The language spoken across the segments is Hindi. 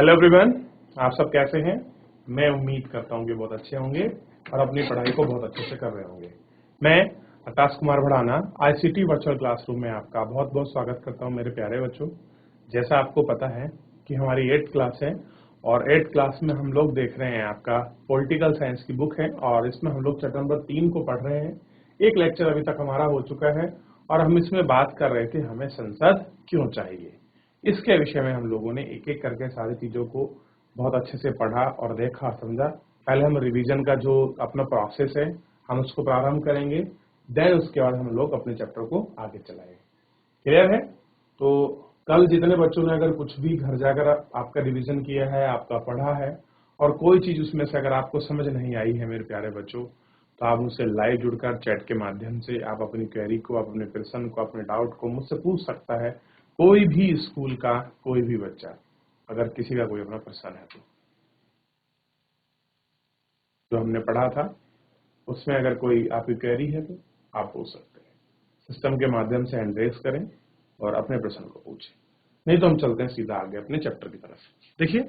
हेलो एवरीवन, आप सब कैसे हैं। मैं उम्मीद करता हूं कि बहुत अच्छे होंगे और अपनी पढ़ाई को बहुत अच्छे से कर रहे होंगे। मैं Aakash Kumar Bhadana ICT virtual classroom में आपका बहुत बहुत स्वागत करता हूं मेरे प्यारे बच्चों। जैसा आपको पता है कि हमारी 8th क्लास है और 8th क्लास में हम लोग देख रहे हैं आपका पॉलिटिकल साइंस की बुक है और इसमें हम लोग चैप्टर नंबर 3 को पढ़ रहे हैं। एक लेक्चर अभी तक हमारा हो चुका है और हम इसमें बात कर रहे थे हमें संसद क्यों चाहिए। इसके विषय में हम लोगों ने एक एक करके सारी चीजों को बहुत अच्छे से पढ़ा और देखा समझा। पहले हम रिवीजन का जो अपना प्रोसेस है हम उसको प्रारंभ करेंगे, देन उसके बाद हम लोग अपने चैप्टर को आगे चलाएंगे। क्लियर है? तो कल जितने बच्चों ने अगर कुछ भी घर जाकर आपका रिवीजन किया है, आपका पढ़ा है और कोई चीज उसमें से अगर आपको समझ नहीं आई है मेरे प्यारे बच्चों, तो आप मुझसे लाइव जुड़कर चैट के माध्यम से आप अपनी क्वेरी को, आप अपने प्रश्न को, अपने डाउट को मुझसे पूछ सकता है। कोई भी स्कूल का कोई भी बच्चा, अगर किसी का कोई अपना प्रश्न है तो जो हमने पढ़ा था उसमें अगर कोई आपकी क्वेरी है तो आप पूछ सकते हैं। सिस्टम के माध्यम से हैंड रेज करें और अपने प्रश्न को पूछें, नहीं तो हम चलते हैं सीधा आगे अपने चैप्टर की तरफ। देखिए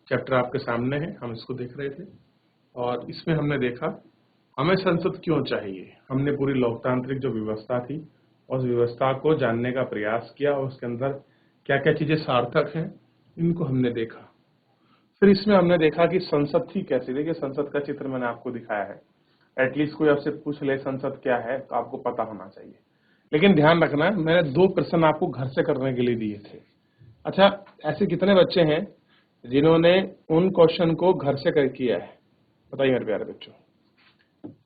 चैप्टर आपके सामने है, हम इसको देख रहे थे और इसमें हमने देखा हमें संसद क्यों चाहिए। हमने पूरी लोकतांत्रिक जो व्यवस्था थी उस व्यवस्था को जानने का प्रयास किया और उसके अंदर क्या क्या चीजें सार्थक हैं इनको हमने देखा। फिर इसमें हमने देखा कि संसद थी कैसी। देखिए संसद का चित्र मैंने आपको दिखाया है। एटलीस्ट कोई आपसे पूछ ले संसद क्या है तो आपको पता होना चाहिए, लेकिन ध्यान रखना मैंने 2 प्रश्न आपको घर से करने के लिए दिए थे। अच्छा, ऐसे कितने बच्चे हैं जिन्होंने उन क्वेश्चन को घर से कर किया है? बताइए मेरे प्यारे बच्चों।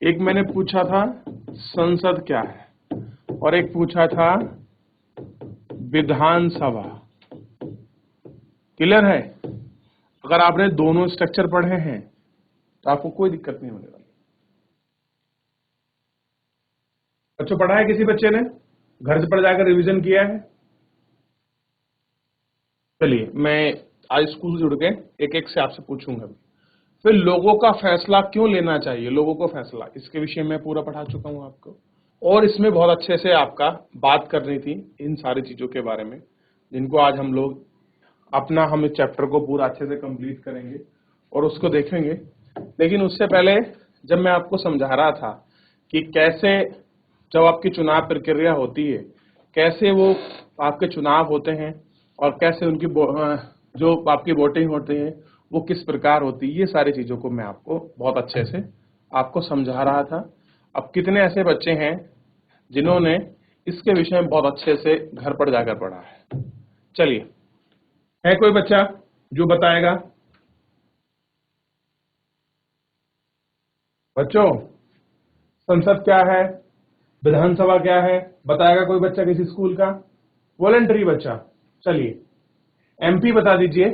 एक मैंने पूछा था संसद क्या है और एक पूछा था विधानसभा। क्लियर है? अगर आपने दोनों स्ट्रक्चर पढ़े हैं तो आपको कोई दिक्कत नहीं होने वाली। बच्चों पढ़ा है किसी बच्चे ने? घर से पढ़ जाकर रिवीजन किया है? चलिए मैं आज स्कूल जुड़ के एक एक से आपसे पूछूंगा। फिर लोगों का फैसला क्यों लेना चाहिए, लोगों को फैसला, इसके विषय में पूरा पढ़ा चुका हूं आपको और इसमें बहुत अच्छे से आपका बात करनी थी इन सारी चीजों के बारे में जिनको आज हम लोग हम इस चैप्टर को पूरा अच्छे से कंप्लीट करेंगे और उसको देखेंगे। लेकिन उससे पहले जब मैं आपको समझा रहा था कि कैसे जब आपकी चुनाव प्रक्रिया होती है, कैसे वो आपके चुनाव होते हैं और कैसे उनकी जो आपकी वोटिंग होती है वो किस प्रकार होती है, ये सारी चीजों को मैं आपको बहुत अच्छे से आपको समझा रहा था। अब कितने ऐसे बच्चे हैं जिन्होंने इसके विषय में बहुत अच्छे से घर पर जाकर पढ़ा है? चलिए, है कोई बच्चा जो बताएगा? बच्चों संसद क्या है, विधानसभा क्या है, बताएगा कोई बच्चा किसी स्कूल का? वॉलंटरी बच्चा। चलिए एमपी बता दीजिए,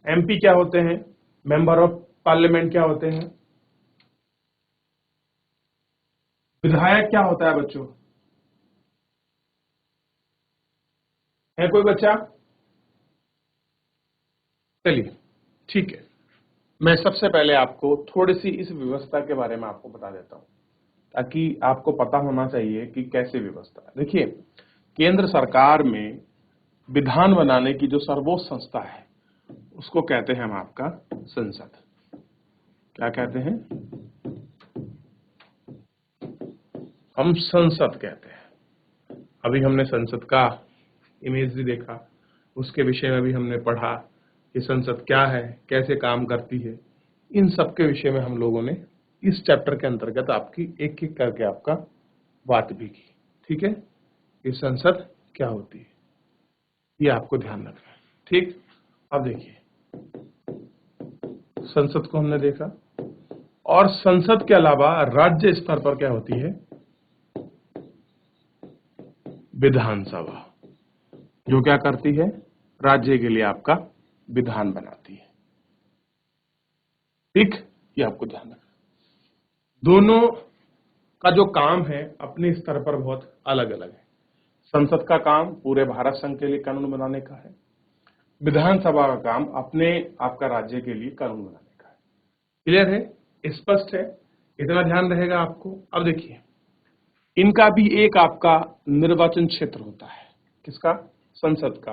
एमपी क्या होते हैं, मेंबर ऑफ पार्लियामेंट क्या होते हैं, विधायक क्या होता है बच्चों? है कोई बच्चा? चलिए ठीक है, मैं सबसे पहले आपको थोड़ी सी इस व्यवस्था के बारे में आपको बता देता हूं ताकि आपको पता होना चाहिए कि कैसे व्यवस्था है। देखिए केंद्र सरकार में विधान बनाने की जो सर्वोच्च संस्था है उसको कहते हैं हम आपका संसद। क्या कहते हैं? हम संसद कहते हैं। अभी हमने संसद का इमेज भी देखा, उसके विषय में भी हमने पढ़ा कि संसद क्या है, कैसे काम करती है। इन सब के विषय में हम लोगों ने इस चैप्टर के अंतर्गत आपकी एक एक करके आपका बात भी की। ठीक है, ये संसद क्या होती है ये आपको ध्यान रखना है। ठीक, अब देखिए संसद को हमने देखा और संसद के अलावा राज्य स्तर पर क्या होती है? विधानसभा, जो क्या करती है? राज्य के लिए आपका विधान बनाती है। ठीक, ये आपको ध्यान रखना। दोनों का जो काम है अपने स्तर पर बहुत अलग अलग है। संसद का काम पूरे भारत संघ के लिए कानून बनाने का है, विधानसभा का काम अपने आपका राज्य के लिए कानून बनाने का है। क्लियर है? स्पष्ट है? इतना ध्यान रहेगा आपको। अब देखिए इनका भी एक आपका निर्वाचन क्षेत्र होता है। किसका? संसद का।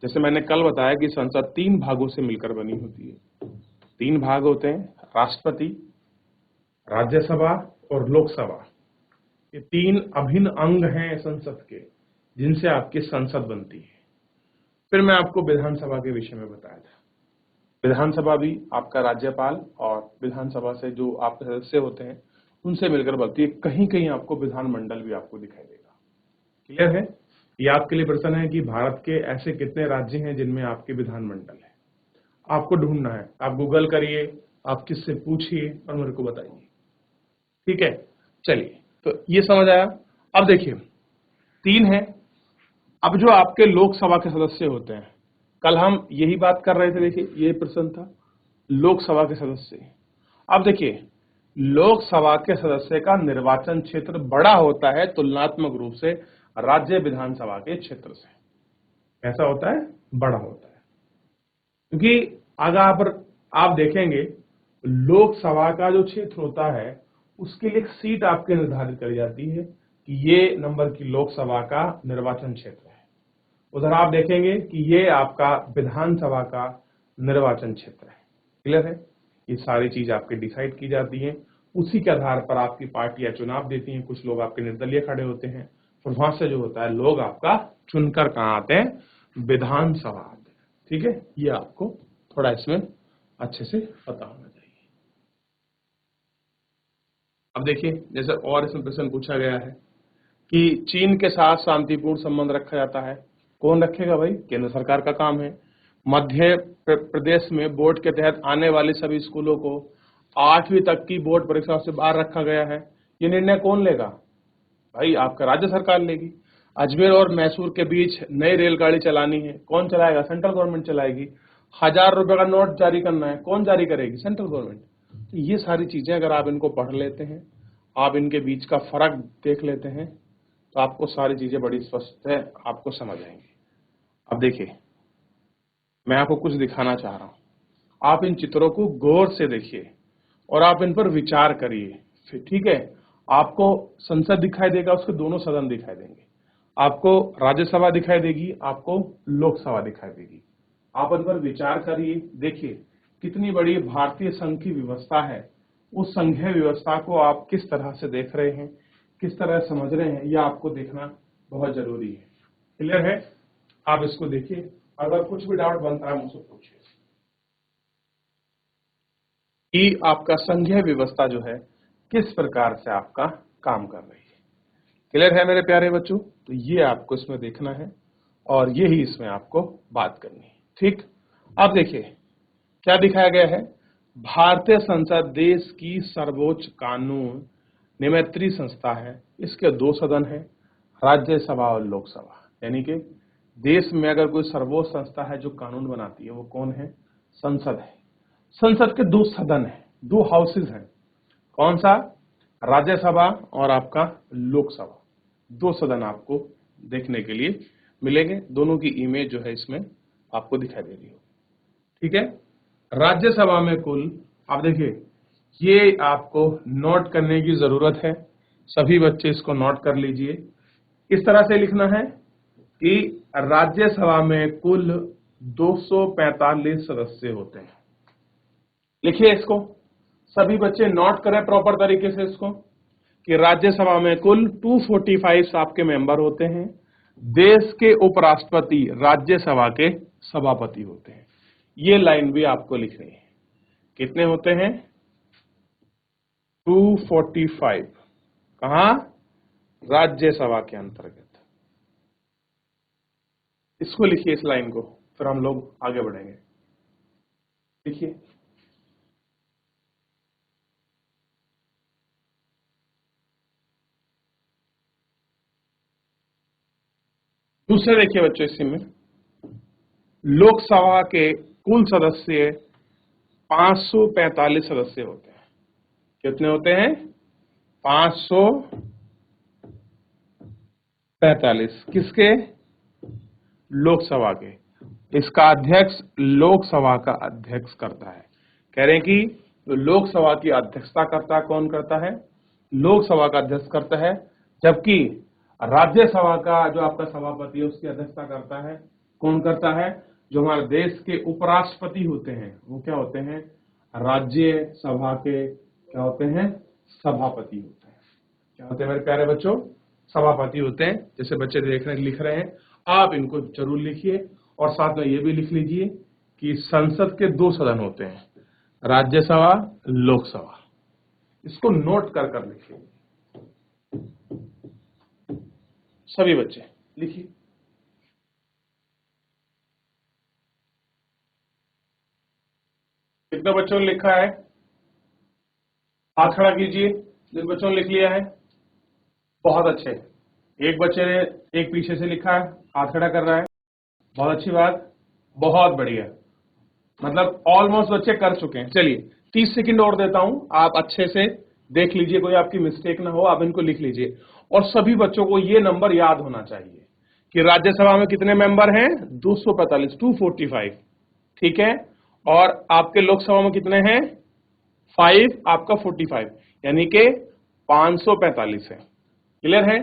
जैसे मैंने कल बताया कि संसद 3 भागों से मिलकर बनी होती है। 3 भाग होते हैं, राष्ट्रपति, राज्यसभा और लोकसभा। ये 3 अभिन्न अंग हैं संसद के, जिनसे आपकी संसद बनती है। फिर मैं आपको विधानसभा के विषय में बताया था। विधानसभा भी आपका राज्यपाल और विधानसभा से जो आपके सदस्य होते हैं उनसे मिलकर बनती है। कहीं कहीं आपको विधानमंडल भी आपको दिखाई देगा। क्लियर है? ये आपके लिए प्रश्न है कि भारत के ऐसे कितने राज्य हैं जिनमें आपके विधानमंडल है। आपको ढूंढना है, आप गूगल करिए, आप किससे पूछिए और मेरे को बताइए। ठीक है, चलिए, तो ये समझ आया। अब देखिए 3 है। अब जो आपके लोकसभा के सदस्य होते हैं, कल हम यही बात कर रहे थे। देखिए ये प्रश्न था लोकसभा के सदस्य। अब देखिए लोकसभा के सदस्य का निर्वाचन क्षेत्र बड़ा होता है तुलनात्मक रूप से राज्य विधानसभा के क्षेत्र से। कैसा होता है? बड़ा होता है। क्योंकि अगर आप देखेंगे लोकसभा का जो क्षेत्र होता है उसके लिए एक सीट आपके निर्धारित करी जाती है कि ये नंबर की लोकसभा का निर्वाचन क्षेत्र है। उधर आप देखेंगे कि ये आपका विधानसभा का निर्वाचन क्षेत्र है। क्लियर है? ये सारी चीज आपके डिसाइड की जाती है। उसी के आधार पर आपकी पार्टियां चुनाव देती हैं। कुछ लोग आपके निर्दलीय खड़े होते हैं, और वहां से जो होता है लोग आपका चुनकर कहां आते हैं? विधानसभा आते हैं। ठीक है, ये आपको थोड़ा इसमें अच्छे से पता होना चाहिए। अब देखिए जैसे और इसमें प्रश्न पूछा गया है कि चीन के साथ शांतिपूर्ण संबंध रखा जाता है। कौन रखेगा भाई? केंद्र सरकार का काम है। मध्य प्रदेश में बोर्ड के तहत आने वाले सभी स्कूलों को 8वीं तक की बोर्ड परीक्षा से बाहर रखा गया है। ये निर्णय कौन लेगा? भाई आपका राज्य सरकार लेगी। अजमेर और मैसूर के बीच नई रेलगाड़ी चलानी है। कौन चलाएगा? सेंट्रल गवर्नमेंट चलाएगी। 1000 रुपए का नोट जारी करना है। कौन जारी करेगी? Central government. तो ये सारी चीजें अगर आप इनको पढ़ लेते हैं, आप इनके बीच का फर्क देख लेते हैं, तो आपको सारी चीजें बड़ी स्पष्ट है, आपको समझ आएंगी। अब देखिए मैं आपको कुछ दिखाना चाह रहा हूं। आप इन चित्रों को गौर से देखिए और आप इन पर विचार करिए। ठीक है, आपको संसद दिखाई देगा, उसके दोनों सदन दिखाई देंगे। आपको राज्यसभा दिखाई देगी, आपको लोकसभा दिखाई देगी। आप इन पर विचार करिए। देखिए कितनी बड़ी भारतीय संघ की व्यवस्था है। उस संघीय व्यवस्था को आप किस तरह से देख रहे हैं, किस तरह समझ रहे हैं, यह आपको देखना बहुत जरूरी है। क्लियर है? आप इसको देखिए। अगर कुछ भी डाउट बनता है मुझसे पूछिए कि आपका संघीय व्यवस्था जो है किस प्रकार से आपका काम कर रही है। क्लियर है मेरे प्यारे बच्चों? तो ये आपको इसमें देखना है और यही इसमें आपको बात करनी है। ठीक, अब देखिए क्या दिखाया गया है। भारतीय संसद देश की सर्वोच्च कानून निर्मात्री संस्था है। इसके 2 सदन है, राज्यसभा और लोकसभा। यानी कि देश में अगर कोई सर्वोच्च संस्था है जो कानून बनाती है वो कौन है? संसद है। संसद के 2 सदन है, 2 हाउसेज हैं। कौन सा? राज्यसभा और आपका लोकसभा। 2 सदन आपको देखने के लिए मिलेंगे। दोनों की इमेज जो है इसमें आपको दिखाई दे रही हो। ठीक है, राज्यसभा में कुल, आप देखिए ये आपको नोट करने की जरूरत है। सभी बच्चे इसको नोट कर लीजिए। इस तरह से लिखना है कि राज्यसभा में कुल 245 सदस्य होते हैं। लिखिए इसको, सभी बच्चे नोट करें प्रॉपर तरीके से इसको कि राज्यसभा में कुल 245 आपके मेंबर होते हैं। देश के उपराष्ट्रपति राज्यसभा के सभापति होते हैं। ये लाइन भी आपको लिखनी है। कितने होते हैं? 245। कहां? राज्यसभा के अंतर्गत। इसको लिखिए, इस लाइन को, फिर हम लोग आगे बढ़ेंगे। देखिए दूसरे देखिए बच्चों, इसी में लोकसभा के कुल सदस्य 545 सदस्य होते हैं। कितने होते हैं? 545। किसके? लोकसभा के। इसका अध्यक्ष लोकसभा का अध्यक्ष करता है। कह रहे हैं कि लोकसभा की अध्यक्षता करता कौन करता है? लोकसभा का अध्यक्ष करता है। जबकि राज्यसभा का जो आपका सभापति है उसकी अध्यक्षता करता है कौन करता है? जो हमारे देश के उपराष्ट्रपति होते हैं वो क्या होते हैं? राज्यसभा के क्या होते हैं? सभापति होते हैं। क्या होते हैं मेरे प्यारे बच्चों? सभापति होते हैं। जैसे बच्चे लिख रहे हैं, आप इनको जरूर लिखिए और साथ में ये भी लिख लीजिए कि संसद के 2 सदन होते हैं, राज्यसभा, लोकसभा। इसको नोट कर कर लिखिए सभी बच्चे, लिखिए। कितने बच्चों ने लिखा है? हाथ खड़ा कीजिए जिन बच्चों ने लिख लिया है। बहुत अच्छे। एक बच्चे ने एक पीछे से लिखा है, हाथ खड़ा कर रहा है। बहुत अच्छी बात, बहुत बढ़िया। मतलब ऑलमोस्ट बच्चे कर चुके हैं। चलिए 30 सेकंड और देता हूं, आप अच्छे से देख लीजिए, कोई आपकी मिस्टेक ना हो। आप इनको लिख लीजिए और सभी बच्चों को ये नंबर याद होना चाहिए कि राज्यसभा में कितने मेंबर हैं? 245, 245, ठीक है। और आपके लोकसभा में कितने हैं? 5, आपका 45, यानी कि 545 है। क्लियर है?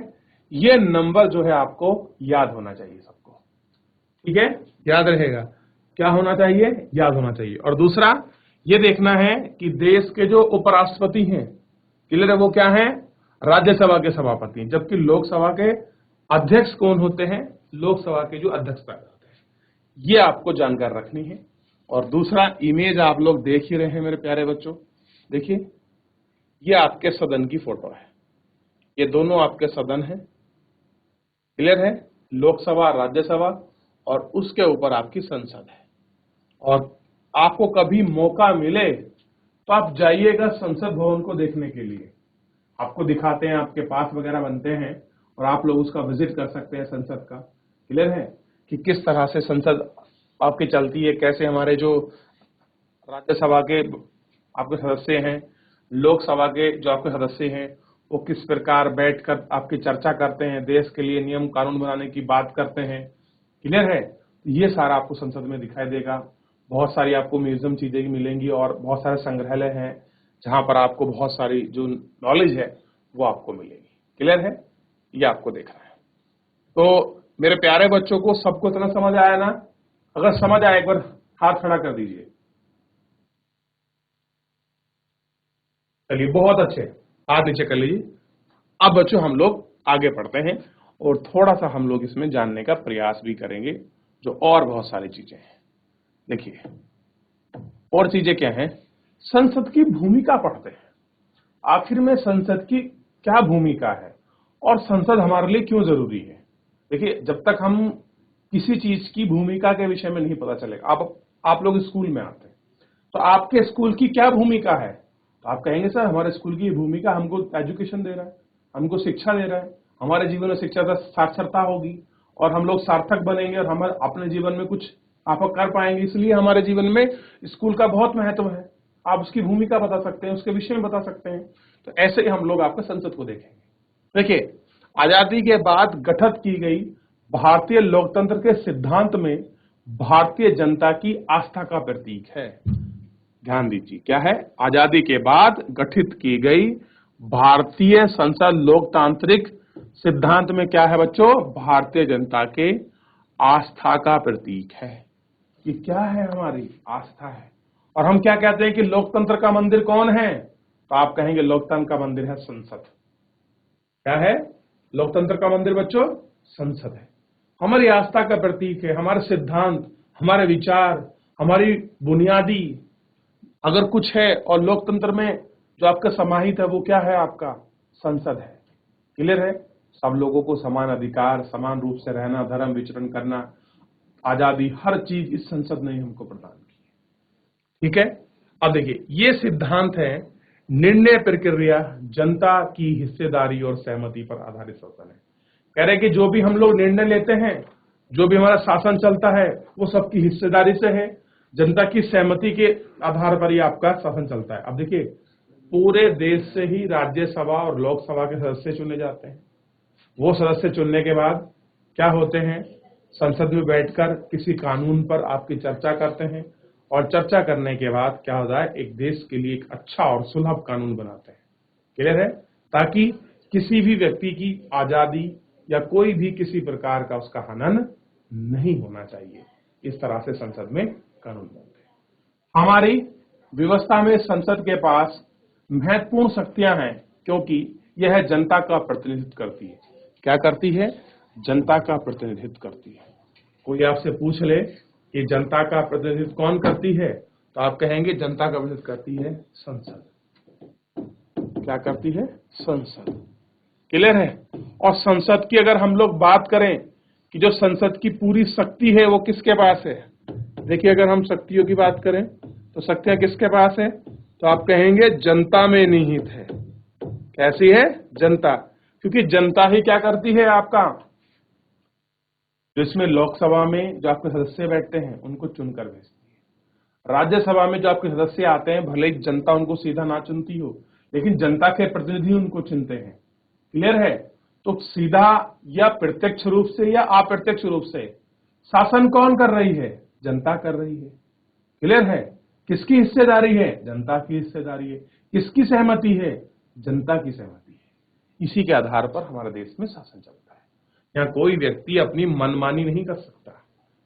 ये नंबर जो है आपको याद होना चाहिए सबको, ठीक है। याद रहेगा, क्या होना चाहिए? याद होना चाहिए। और दूसरा ये देखना है कि देश के जो उपराष्ट्रपति हैं, क्लियर है, वो क्या है? राज्यसभा के सभापति, जबकि लोकसभा के अध्यक्ष कौन होते हैं? लोकसभा के जो अध्यक्षता करते हैं। ये आपको जानकार रखनी है। और दूसरा इमेज आप लोग देख ही रहे हैं मेरे प्यारे बच्चों, देखिए ये आपके सदन की फोटो है। ये दोनों आपके सदन हैं, क्लियर है, लोकसभा, राज्यसभा, और उसके ऊपर आपकी संसद है। और आपको कभी मौका मिले तो आप जाइएगा संसद भवन को देखने के लिए। आपको दिखाते हैं, आपके पास वगैरह बनते हैं और आप लोग उसका विजिट कर सकते हैं संसद का। क्लियर है कि किस तरह से संसद आपकी चलती है, कैसे हमारे जो राज्यसभा के आपके सदस्य हैं, लोकसभा के जो आपके सदस्य हैं, वो किस प्रकार बैठकर आपकी चर्चा करते हैं, देश के लिए नियम कानून बनाने की बात करते हैं। क्लियर है? ये सारा आपको संसद में दिखाई देगा। बहुत सारी आपको म्यूजियम चीजें मिलेंगी और बहुत सारे संग्रहालय हैं जहां पर आपको बहुत सारी जो नॉलेज है वो आपको मिलेगी। क्लियर है? ये आपको देखना है। तो मेरे प्यारे बच्चों को सबको इतना समझ आया ना? अगर समझ आया एक बार हाथ खड़ा कर दीजिए। चलिए बहुत अच्छे, हाथ नीचे कर लीजिए। अब बच्चों हम लोग आगे बढ़ते हैं और थोड़ा सा हम लोग इसमें जानने का प्रयास भी करेंगे, जो और बहुत सारी चीजें हैं। देखिए और चीजें क्या हैं? संसद की भूमिका पढ़ते हैं। आखिर में संसद की क्या भूमिका है और संसद हमारे लिए क्यों जरूरी है। देखिए जब तक हम किसी चीज की भूमिका के विषय में नहीं पता चलेगा, आप लोग स्कूल में आते हैं तो आपके स्कूल की क्या भूमिका है, तो आप कहेंगे सर हमारे स्कूल की भूमिका हमको एजुकेशन दे रहा है, हमको शिक्षा दे रहा है, हमारे जीवन में शिक्षा का साक्षरता होगी और हम लोग सार्थक बनेंगे और हम अपने जीवन में कुछ आप कर पाएंगे, इसलिए हमारे जीवन में स्कूल का बहुत महत्व है। आप उसकी भूमिका बता सकते हैं, उसके विषय में बता सकते हैं। तो ऐसे ही हम लोग आपके संसद को देखेंगे। देखिए आजादी के बाद गठित की गई भारतीय लोकतंत्र के सिद्धांत में भारतीय जनता की आस्था का प्रतीक है। ध्यान दीजिए, क्या है? आजादी के बाद गठित की गई भारतीय संसद लोकतांत्रिक सिद्धांत में क्या है बच्चों? भारतीय जनता के आस्था का प्रतीक है। ये क्या है? हमारी आस्था है। और हम क्या कहते हैं कि लोकतंत्र का मंदिर कौन है? तो आप कहेंगे लोकतंत्र का मंदिर है संसद। क्या है? लोकतंत्र का मंदिर बच्चों संसद है। हमारी आस्था का प्रतीक है। हमारे सिद्धांत, हमारे विचार, हमारी बुनियादी अगर कुछ है, और लोकतंत्र में जो आपका समाहित है वो क्या है? आपका संसद है। क्लियर है? सब लोगों को समान अधिकार, समान रूप से रहना, धर्म विचरण करना, आजादी, हर चीज इस संसद ने हमको प्रदान की है। ठीक है? अब देखिए ये सिद्धांत है निर्णय प्रक्रिया जनता की हिस्सेदारी और सहमति पर आधारित शासन है। कह रहे कि जो भी हम लोग निर्णय लेते हैं, जो भी हमारा शासन चलता है, वो सबकी हिस्सेदारी से है, जनता की सहमति के आधार पर ही आपका शासन चलता है। अब देखिए पूरे देश से ही राज्यसभा और लोकसभा के सदस्य चुने जाते हैं। वो सदस्य चुनने के बाद क्या होते हैं? संसद में बैठकर किसी कानून पर आपकी चर्चा करते हैं और चर्चा करने के बाद क्या होता है? एक देश के लिए एक अच्छा और सुलभ कानून बनाते हैं। क्लियर है? ताकि किसी भी व्यक्ति की आजादी या कोई भी किसी प्रकार का उसका हनन नहीं होना चाहिए। इस तरह से संसद में कानून बनते हैं। हमारी व्यवस्था में संसद के पास महत्वपूर्ण शक्तियां हैं, क्योंकि यह जनता का प्रतिनिधित्व करती है। क्या करती है? जनता का प्रतिनिधित्व करती है। कोई आपसे पूछ ले कि जनता का प्रतिनिधित्व कौन करती है, तो आप कहेंगे जनता का प्रतिनिधित्व करती है संसद। क्या करती है? संसद। क्लियर है? और संसद की अगर हम लोग बात करें कि जो संसद की पूरी शक्ति है वो किसके पास है, देखिए अगर हम शक्तियों की बात करें तो शक्तियां किसके पास है, तो आप कहेंगे जनता में निहित है। कैसी है? जनता। क्योंकि जनता ही क्या करती है आपका, जिसमें लोकसभा में जो आपके सदस्य बैठते हैं उनको चुनकर भेजती है। राज्यसभा में जो आपके सदस्य आते हैं, भले ही जनता उनको सीधा ना चुनती हो, लेकिन जनता के प्रतिनिधि उनको चुनते हैं। क्लियर है? तो सीधा या प्रत्यक्ष रूप से या अप्रत्यक्ष रूप से शासन कौन कर रही है? जनता कर रही है। क्लियर है? किसकी हिस्सेदारी है? जनता की हिस्सेदारी है। किसकी सहमति है? जनता की सहमति है। इसी के आधार पर हमारे देश में शासन चलता है। यहाँ कोई व्यक्ति अपनी मनमानी नहीं कर सकता,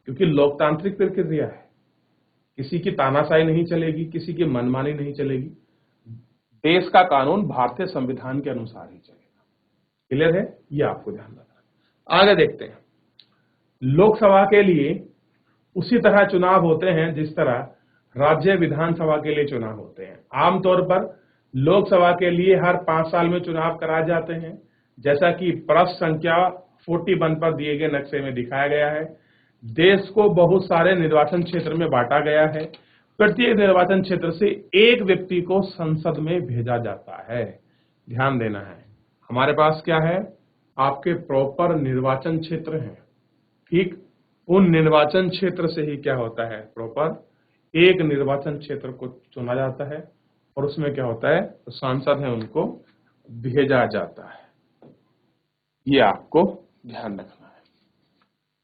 क्योंकि लोकतांत्रिक प्रक्रिया है। किसी की तानाशाही नहीं चलेगी, किसी की मनमानी नहीं चलेगी। देश का कानून भारतीय संविधान के अनुसार ही चलेगा। क्लियर है? ये आपको ध्यान रखना है। आगे देखते हैं। लोकसभा के लिए उसी तरह चुनाव होते हैं जिस तरह राज्य विधानसभा के लिए चुनाव होते हैं। आमतौर पर लोकसभा के लिए हर 5 साल में चुनाव कराए जाते हैं, जैसा कि प्रश्न संख्या 41 पर दिए गए नक्शे में दिखाया गया है। देश को बहुत सारे निर्वाचन क्षेत्र में बांटा गया है। प्रत्येक निर्वाचन क्षेत्र से एक व्यक्ति को संसद में भेजा जाता है। ध्यान देना है, हमारे पास क्या है, आपके प्रॉपर निर्वाचन क्षेत्र हैं। ठीक, उन निर्वाचन क्षेत्र से ही क्या होता है, प्रॉपर एक निर्वाचन क्षेत्र को चुना जाता है और उसमें क्या होता है, तो सांसद है उनको भेजा जाता है। ये आपको ध्यान रखना है।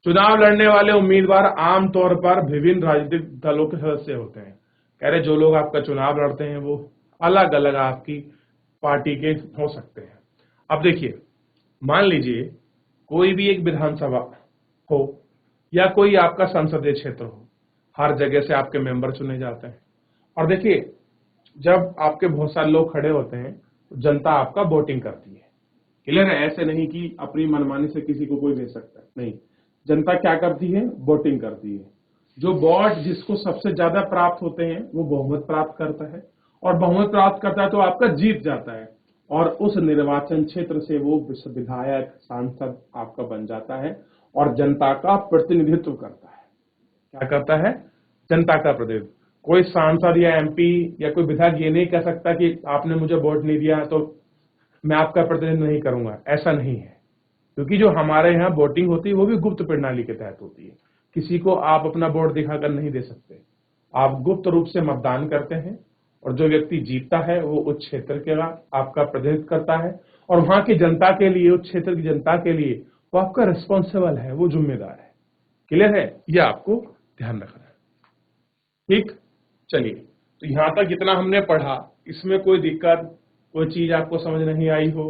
चुनाव लड़ने वाले उम्मीदवार आमतौर पर विभिन्न राजनीतिक दलों के सदस्य होते हैं। कह रहे जो लोग आपका चुनाव लड़ते हैं वो अलग अलग आपकी पार्टी के हो सकते हैं। अब देखिए, मान लीजिए कोई भी एक विधानसभा हो या कोई आपका संसदीय क्षेत्र हो, हर जगह से आपके मेंबर चुने जाते हैं। और देखिए, जब आपके बहुत सारे लोग खड़े होते हैं तो जनता आपका वोटिंग करती है। क्लियर है? ऐसे नहीं कि अपनी मनमानी से किसी को कोई भेज सकता है, नहीं। जनता क्या करती है, वोटिंग करती है। जो वोट जिसको सबसे ज्यादा प्राप्त होते हैं वो बहुमत प्राप्त करता है, और बहुमत प्राप्त करता है तो आपका जीत जाता है, और उस निर्वाचन क्षेत्र से वो विधायक सांसद आपका बन जाता है और जनता का प्रतिनिधित्व करता है। क्या करता है? जनता का प्रतिनिधित्व। कोई सांसद या एमपी या कोई विधायक ये नहीं कह सकता कि आपने मुझे वोट नहीं दिया तो मैं आपका प्रतिनिधित्व नहीं करूंगा। ऐसा नहीं है, क्योंकि जो हमारे यहाँ वोटिंग होती है वो भी गुप्त प्रणाली के तहत होती है। किसी को आप अपना वोट दिखाकर नहीं दे सकते। आप गुप्त रूप से मतदान करते हैं और जो व्यक्ति जीतता है वो उस क्षेत्र के आपका प्रतिनिधित्व करता है, और वहां की जनता के लिए, उस क्षेत्र की जनता के लिए वो आपका रिस्पॉन्सिबल है, वो जिम्मेदार है। क्लियर है? ये आपको ध्यान रखना है। ठीक, चलिए, तो यहां तक जितना हमने पढ़ा, इसमें कोई दिक्कत, कोई चीज आपको समझ नहीं आई हो,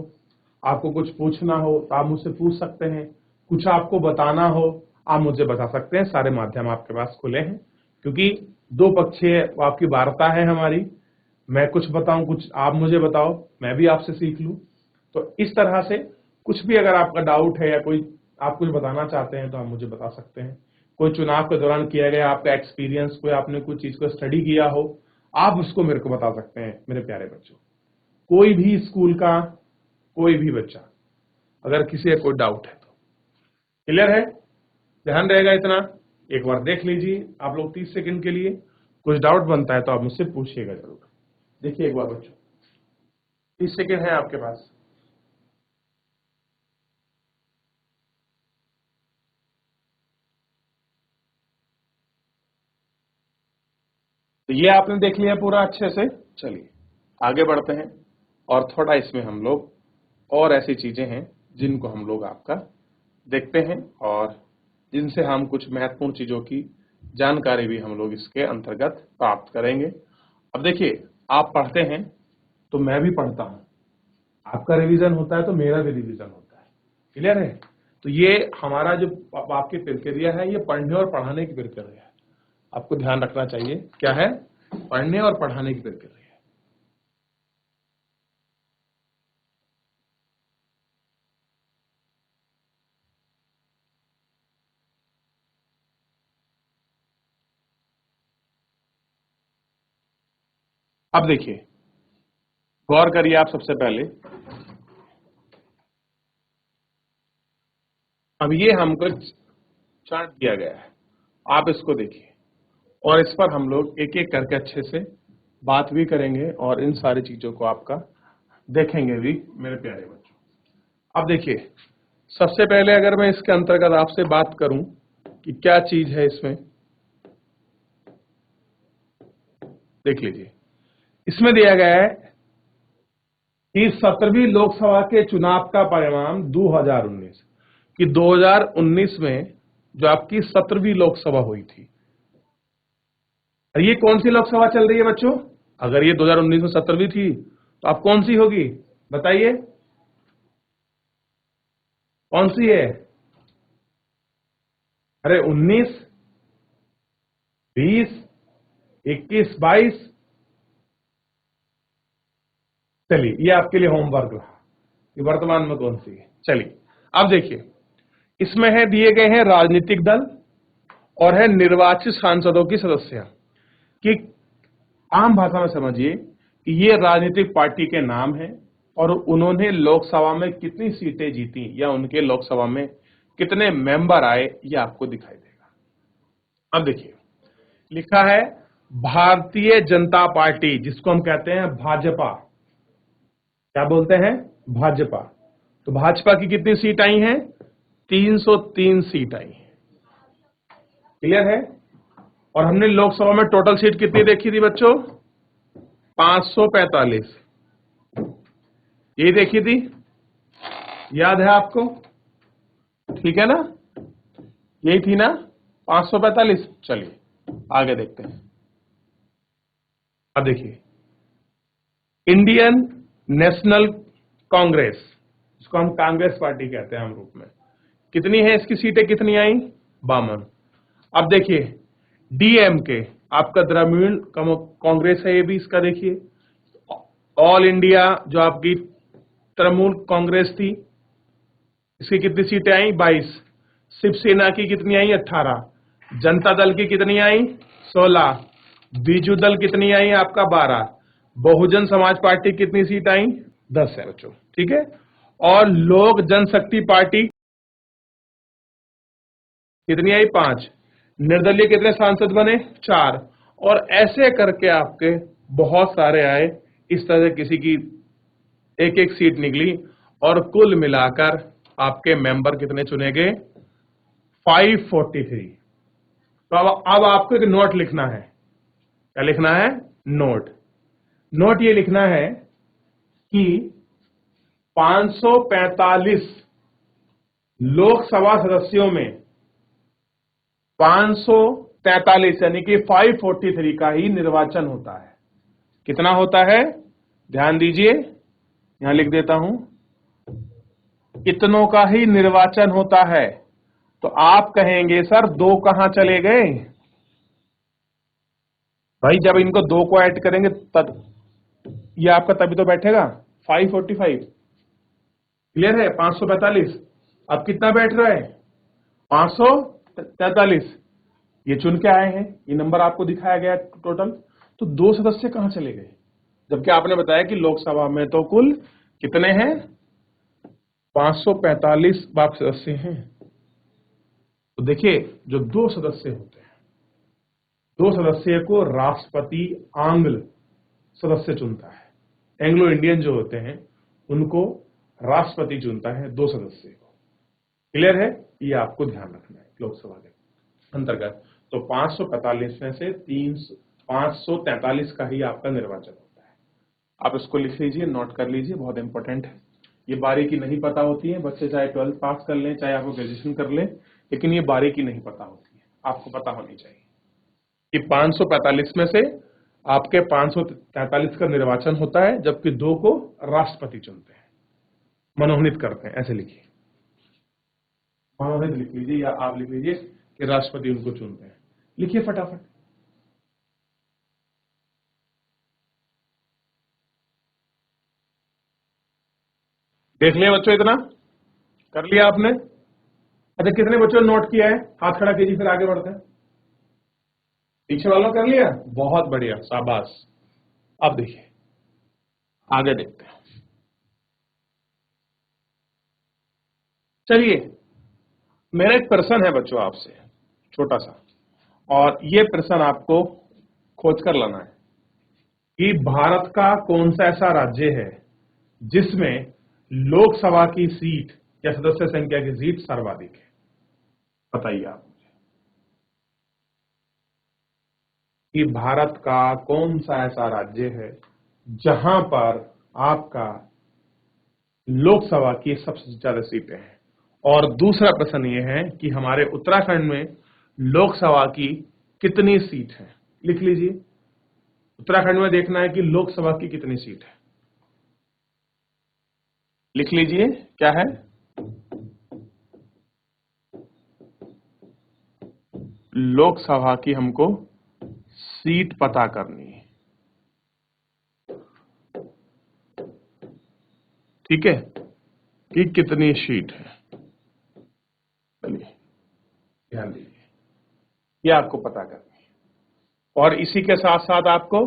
आपको कुछ पूछना हो तो आप मुझसे पूछ सकते हैं। कुछ आपको बताना हो आप मुझे बता सकते हैं। सारे माध्यम आपके पास खुले हैं, क्योंकि दो पक्षीय आपकी वार्ता है हमारी। मैं कुछ बताऊं, कुछ आप मुझे बताओ, मैं भी आपसे सीख लूं। तो इस तरह से कुछ भी अगर आपका डाउट है या कोई आप कुछ बताना चाहते हैं तो आप मुझे बता सकते हैं। कोई चुनाव के दौरान किया गया आपका एक्सपीरियंस, कोई आपने कुछ चीज को स्टडी किया हो, आप उसको मेरे को बता सकते हैं। मेरे प्यारे बच्चों, कोई भी स्कूल का कोई भी बच्चा अगर किसी का कोई डाउट है तो क्लियर है, ध्यान रहेगा इतना, एक बार देख लीजिए आप लोग 30 सेकंड के लिए। कुछ डाउट बनता है तो आप मुझसे पूछिएगा जरूर। देखिए एक बार बच्चों, 30 सेकंड है आपके पास। तो ये आपने देख लिया पूरा अच्छे से। चलिए आगे बढ़ते हैं, और थोड़ा इसमें हम लोग और ऐसी चीजें हैं जिनको हम लोग आपका देखते हैं और जिनसे हम कुछ महत्वपूर्ण चीजों की जानकारी भी हम लोग इसके अंतर्गत प्राप्त करेंगे। अब देखिए, आप पढ़ते हैं तो मैं भी पढ़ता हूं, आपका रिवीजन होता है तो मेरा भी रिवीजन होता है। क्लियर है? तो ये हमारा जो आपकी प्रक्रिया है, ये पढ़ने और पढ़ाने की प्रक्रिया है। आपको ध्यान रखना चाहिए, क्या है? पढ़ने और पढ़ाने की प्रक्रिया है। अब देखिए, गौर करिए आप सबसे पहले। अब ये हमको चार्ट दिया गया है, आप इसको देखिए और इस पर हम लोग एक एक करके अच्छे से बात भी करेंगे और इन सारी चीजों को आपका देखेंगे भी मेरे प्यारे बच्चों। अब देखिए, सबसे पहले अगर मैं इसके अंतर्गत आपसे बात करूं कि क्या चीज है इसमें, देख लीजिए। इसमें दिया गया है कि 17वीं लोकसभा के चुनाव का परिणाम 2019, कि 2019 में जो आपकी 17वीं लोकसभा हुई थी, और ये कौन सी लोकसभा चल रही है बच्चों? अगर ये 2019 में 17वीं थी तो अब कौन सी होगी बताइए, कौन सी है? अरे 19, 20, 21, 22। चलिए, ये आपके लिए होमवर्क रहा कि वर्तमान में कौन सी है। चलिए अब देखिए, इसमें है दिए गए हैं राजनीतिक दल और है निर्वाचित सांसदों की सदस्य, कि आम भाषा में समझिए कि ये राजनीतिक पार्टी के नाम हैं और उन्होंने लोकसभा में कितनी सीटें जीती या उनके लोकसभा में कितने मेंबर आए, ये आपको दिखाई देगा। अब देखिए, लिखा है भारतीय जनता पार्टी, जिसको हम कहते हैं भाजपा। क्या बोलते हैं? भाजपा। तो भाजपा की कितनी सीट आई हैं? 303 सीट आई है। क्लियर है? और हमने लोकसभा में टोटल सीट कितनी देखी थी बच्चों? 545। यही देखी थी, याद है आपको? ठीक है ना, यही थी ना 545। चलिए आगे देखते हैं। अब देखिए, इंडियन नेशनल कांग्रेस, जिसको हम कांग्रेस पार्टी कहते हैं हम रूप में, कितनी है इसकी सीटें? कितनी आई? 52। अब देखिए, डीएमके आपका द्रविड़ कांग्रेस है, ये भी इसका देखिए। ऑल इंडिया जो आपकी तृणमूल कांग्रेस थी, इसकी कितनी सीटें आई? 22। शिवसेना की कितनी आई? 18। जनता दल की कितनी आई? 16। बीजू दल कितनी आई? आपका 12। बहुजन समाज पार्टी कितनी सीट आई? 10 है बच्चों, ठीक है। और लोक जनशक्ति पार्टी कितनी आई? 5। निर्दलीय कितने सांसद बने? 4। और ऐसे करके आपके बहुत सारे आए, इस तरह से किसी की एक एक सीट निकली और कुल मिलाकर आपके मेंबर कितने चुने गए? 543। तो अब आपको एक नोट लिखना है। क्या लिखना है? नोट। नोट ये लिखना है कि 545 लोकसभा सदस्यों में 543 यानी कि 543 का ही निर्वाचन होता है। कितना होता है? ध्यान दीजिए, यहां लिख देता हूं, कितनों का ही निर्वाचन होता है। तो आप कहेंगे सर 2 कहां चले गए? भाई जब इनको 2 को ऐड करेंगे तब ये आपका तभी तो बैठेगा 545। क्लियर है? 545। अब कितना बैठ रहा है? 543। ये चुन के आए हैं, ये नंबर आपको दिखाया गया टोटल। तो 2 सदस्य कहां चले गए? जबकि आपने बताया कि लोकसभा में तो कुल कितने हैं? 545 बाप सदस्य हैं। तो देखिए, जो 2 सदस्य होते हैं, 2 सदस्य को राष्ट्रपति आंग्ल सदस्य चुनता है। एंग्लो इंडियन जो होते हैं उनको राष्ट्रपति चुनता है 2 सदस्य को। क्लियर है? ये आपको ध्यान रखना है लोकसभा के अंतर्गत। तो 545 में से 543 का ही आपका निर्वाचन होता है। आप इसको लिख लीजिए, नोट कर लीजिए, बहुत इंपॉर्टेंट है। ये बारीकी नहीं पता होती है, बच्चे चाहे 12th पास कर लें, चाहे आप ग्रेजुएशन कर लें, लेकिन ये बारीकी नहीं पता होती है, आपको पता होनी चाहिए कि 545 में से आपके 543 का निर्वाचन होता है, जबकि 2 को राष्ट्रपति चुनते हैं, मनोनीत करते हैं। ऐसे लिखिए। मोहित लिख लीजिए या आप लिख लीजिए कि राष्ट्रपति उनको चुनते हैं। लिखिए फटाफट। देख लिया बच्चों, इतना कर लिया आपने? अच्छा, कितने बच्चों ने नोट किया है? हाथ खड़ा कीजिए, फिर आगे बढ़ते हैं। पीछे वालों कर लिया? बहुत बढ़िया, शाबाश। अब देखिए, आगे देखते हैं। चलिए, मेरा एक प्रश्न है बच्चों आपसे, छोटा सा, और ये प्रश्न आपको खोज कर लाना है कि भारत का कौन सा ऐसा राज्य है जिसमें लोकसभा की सीट या सदस्य संख्या की सीट सर्वाधिक है? बताइए आप मुझे कि भारत का कौन सा ऐसा राज्य है जहां पर आपका लोकसभा की सबसे ज्यादा सीटें हैं। और दूसरा प्रश्न यह है कि हमारे उत्तराखंड में लोकसभा की कितनी सीट है? लिख लीजिए। उत्तराखंड में देखना है कि लोकसभा की कितनी सीट है। लिख लीजिए, क्या है? लोकसभा की हमको सीट पता करनी है, ठीक है, कि कितनी सीट है। चलिए ध्यान दीजिए, ये आपको पता करनी है। और इसी के साथ साथ आपको,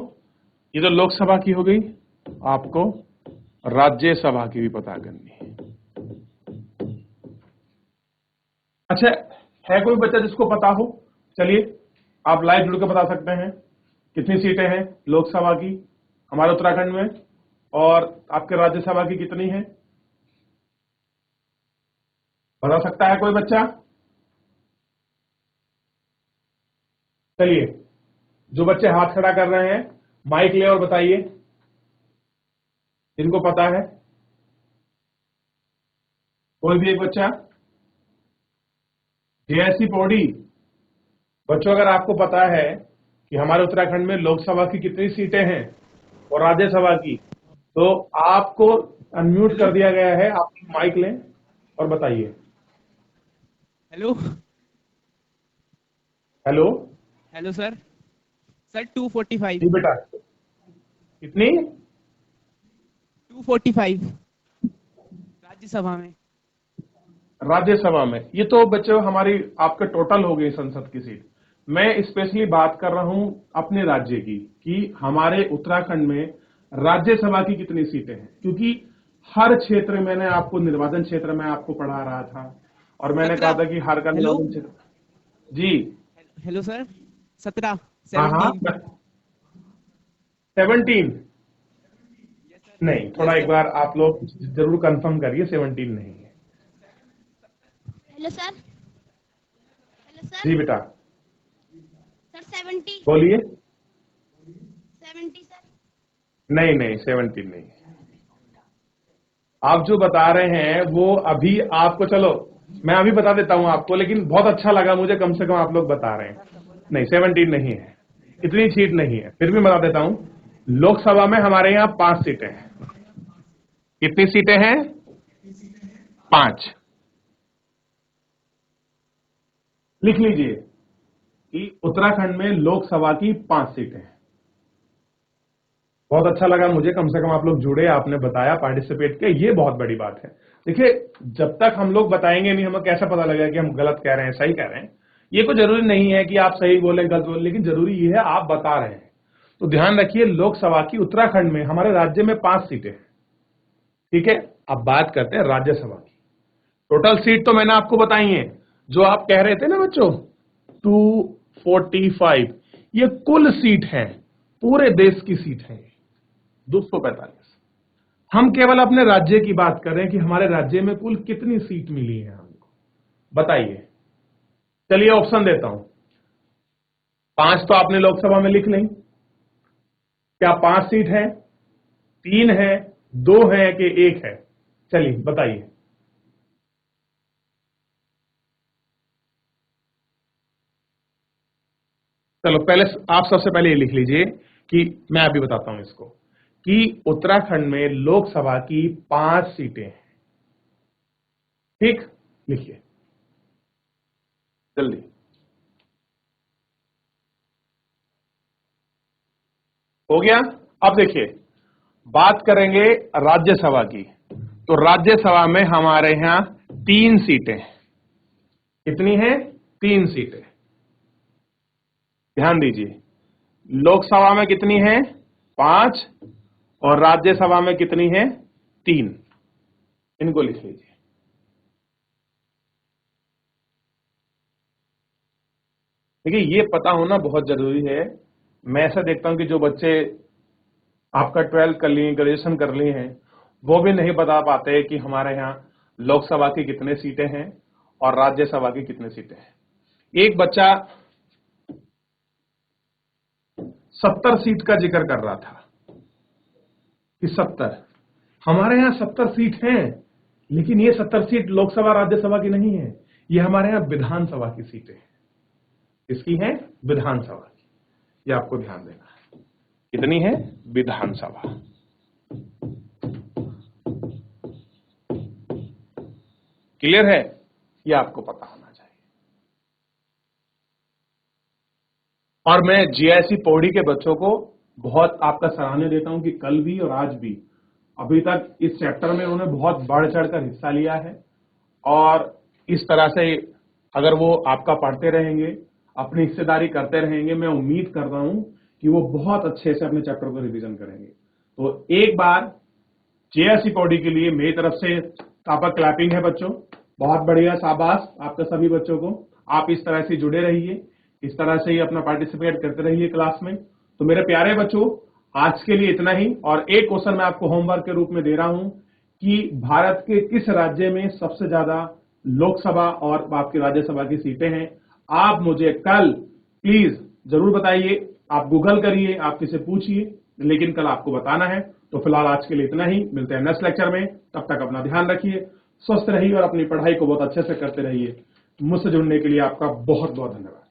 ये तो लोकसभा की हो गई, आपको राज्यसभा की भी पता करनी है। अच्छा, है कोई बच्चा जिसको पता हो? चलिए, आप लाइव जुड़ के बता सकते हैं कितनी सीटें हैं लोकसभा की हमारे उत्तराखंड में, और आपके राज्यसभा की कितनी है? बता सकता है कोई बच्चा? चलिए, जो बच्चे हाथ खड़ा कर रहे हैं माइक ले और बताइए जिनको पता है। कोई भी एक बच्चा? जेएससी पौड़ी। बच्चों, अगर आपको पता है कि हमारे उत्तराखंड में लोकसभा की कितनी सीटें हैं और राज्यसभा की, तो आपको अनम्यूट कर दिया गया है, आप माइक लें और बताइए। Hello hello. Hello sir. Sir 245। जी बेटा, कितनी? 245 राज्यसभा में। राज्यसभा में? ये तो बच्चों हमारी आपके टोटल हो गई संसद की सीट। मैं स्पेशली बात कर रहा हूं अपने राज्य की कि हमारे उत्तराखंड में राज्यसभा की कितनी सीटें हैं, क्योंकि हर क्षेत्र, मैंने आपको निर्वाचन क्षेत्र में आपको पढ़ा रहा था और मैंने कहा 17। था कि हर का हेलो निर्वाचन क्षेत्र। जी। Hello sir. 17 हाँ हाँ, 17। 17? Yes sir. नहीं, थोड़ा यस एक सर। बार आप लोग जरूर कंफर्म करिए, 17 नहीं है। Hello sir. Hello sir. जी बेटा, सर 70। बोलिए। 70 सर। नहीं नहीं, 17 नहीं। आप जो बता रहे हैं वो अभी आपको, चलो मैं अभी बता देता हूं आपको, लेकिन बहुत अच्छा लगा मुझे, कम से कम आप लोग बता रहे हैं। नहीं, 17 नहीं है, इतनी सीट नहीं है। फिर भी बता देता हूं, लोकसभा में हमारे यहाँ 5 सीटें हैं। कितनी सीटें हैं? 5। लिख लीजिए कि उत्तराखंड में लोकसभा की 5 सीटें हैं। बहुत अच्छा लगा मुझे, कम से कम आप लोग जुड़े, आपने बताया, पार्टिसिपेट किया, ये बहुत बड़ी बात है। देखिए, जब तक हम लोग बताएंगे नहीं, हमें कैसा पता लगेगा कि हम गलत कह रहे हैं सही कह रहे हैं? ये कोई जरूरी नहीं है कि आप सही बोले गलत बोले, लेकिन जरूरी ये है आप बता रहे हैं। तो ध्यान रखिए, लोकसभा की उत्तराखंड में हमारे राज्य में 5 सीटें हैं, ठीक है। अब बात करते हैं राज्यसभा की। टोटल सीट तो मैंने आपको बताई है, जो आप कह रहे थे ना बच्चों, 245, ये कुल सीट है, पूरे देश की सीट है 245। हम केवल अपने राज्य की बात कर रहे हैं कि हमारे राज्य में कुल कितनी सीट मिली है हमको, बताइए। चलिए ऑप्शन देता हूं। 5 तो आपने लोकसभा में लिख लें। क्या 5 सीट है, 3 है, 2 है कि 1 है? चलिए बताइए। चलो पहले आप सबसे पहले ये लिख लीजिए कि मैं अभी बताता हूं इसको, कि उत्तराखंड में लोकसभा की 5 सीटें हैं, ठीक। लिखिए। जल्दी। हो गया। अब देखिए, बात करेंगे राज्यसभा की। तो राज्यसभा में हमारे यहां 3 सीटें। कितनी है? 3 सीटें। ध्यान दीजिए, लोकसभा में कितनी है? 5 और राज्यसभा में कितनी है? 3। इनको लिख लीजिए। देखिए, ये पता होना बहुत जरूरी है। मैं ऐसा देखता हूं कि जो बच्चे आपका 12th कर लिए, ग्रेजुएशन कर लिए हैं, वो भी नहीं बता पाते कि हमारे यहाँ लोकसभा की कितने सीटें हैं और राज्यसभा की कितनी सीटें हैं। एक बच्चा 70 सीट का जिक्र कर रहा था कि 70, हमारे यहाँ 70 सीट हैं, लेकिन ये 70 सीट लोकसभा राज्यसभा की नहीं है, ये हमारे यहाँ विधानसभा की सीटें हैं। किसकी है? विधानसभा की। ये आपको ध्यान देना है। कितनी है? विधानसभा। क्लियर है? ये आपको पता होना चाहिए। और मैं जीआईसी पौड़ी के बच्चों को बहुत आपका सराहनीय देता हूं कि कल भी और आज भी अभी तक इस चैप्टर में उन्होंने बहुत बढ़ चढ़कर हिस्सा लिया है। और इस तरह से अगर वो आपका पढ़ते रहेंगे, अपनी हिस्सेदारी करते रहेंगे, मैं उम्मीद कर रहा हूं कि वो बहुत अच्छे से अपने चैप्टर को रिवीजन करेंगे। तो एक बार जेएससी पौड़ी के लिए मेरी तरफ से आपका क्लैपिंग है बच्चों। बहुत बढ़िया, शाबाश आपका सभी बच्चों को। आप इस तरह से जुड़े रहिए, इस तरह से ही अपना पार्टिसिपेट करते रहिए क्लास में। तो मेरे प्यारे बच्चों, आज के लिए इतना ही। और एक क्वेश्चन मैं आपको होमवर्क के रूप में दे रहा हूं कि भारत के किस राज्य में सबसे ज्यादा लोकसभा और आपकी राज्यसभा की सीटें हैं। आप मुझे कल प्लीज जरूर बताइए। आप गूगल करिए, आप किसे पूछिए, लेकिन कल आपको बताना है। तो फिलहाल आज के लिए इतना ही। मिलते हैं नेक्स्ट लेक्चर में। तब तक अपना ध्यान रखिए, स्वस्थ रहिए और अपनी पढ़ाई को बहुत अच्छे से करते रहिए। मुझसे जुड़ने के लिए आपका बहुत बहुत धन्यवाद।